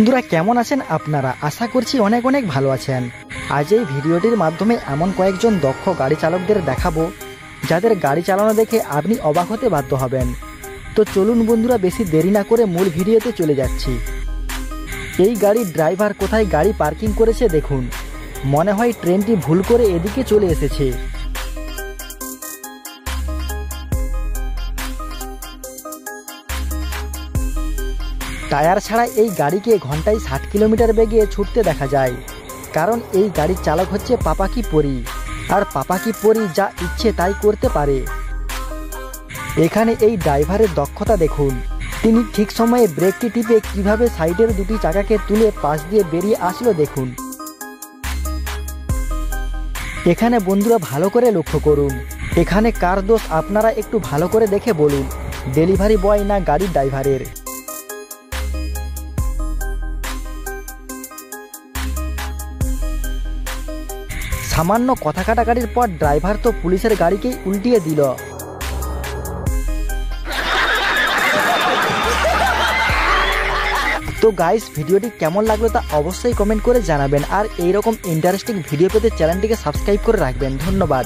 বন্ধুরা কেমন আছেন আপনারা? আশা করছি অনেক অনেক ভালো আছেন। আজ এই ভিডিওটির মাধ্যমে এমন কয়েকজন দক্ষ গাড়ি চালকদের দেখাবো যাদের গাড়ি চালানো দেখে আপনি অবাক হতে বাধ্য হবেন। তো চলুন বন্ধুরা, বেশি দেরি না করে মূল ভিডিওতে চলে যাচ্ছি। এই গাড়ির ড্রাইভার কোথায় গাড়ি পার্কিং করেছে দেখুন। মনে হয় ট্রেনটি ভুল করে এদিকে চলে এসেছে। টায়ার ছাড়া এই গাড়িকে ঘন্টায় 60 কিলোমিটার বেগে ছুটতে দেখা যায়, কারণ এই গাড়ির চালক হচ্ছে পাপাকি পরি। আর পাপাকি পরি যা ইচ্ছে তাই করতে পারে। এখানে এই ড্রাইভারের দক্ষতা দেখুন। তিনি ঠিক সময়ে ব্রেকটি টিপে কিভাবে সাইডের দুটি চাকাকে তুলে পাশ দিয়ে বেরিয়ে আসলো দেখুন। এখানে বন্ধুরা ভালো করে লক্ষ্য করুন, এখানে কার দোষ আপনারা একটু ভালো করে দেখে বলুন, ডেলিভারি বয় না গাড়ির ড্রাইভারের। সামান্য কথা কাটাকাটির পর ড্রাইভার তো পুলিশের গাড়িকেই উল্টিয়ে দিল। তো গাইস, ভিডিওটি কেমন লাগলো তা অবশ্যই কমেন্ট করে জানাবেন। আর এইরকম ইন্টারেস্টিং ভিডিও পেতে চ্যানেলটিকে সাবস্ক্রাইব করে রাখবেন। ধন্যবাদ।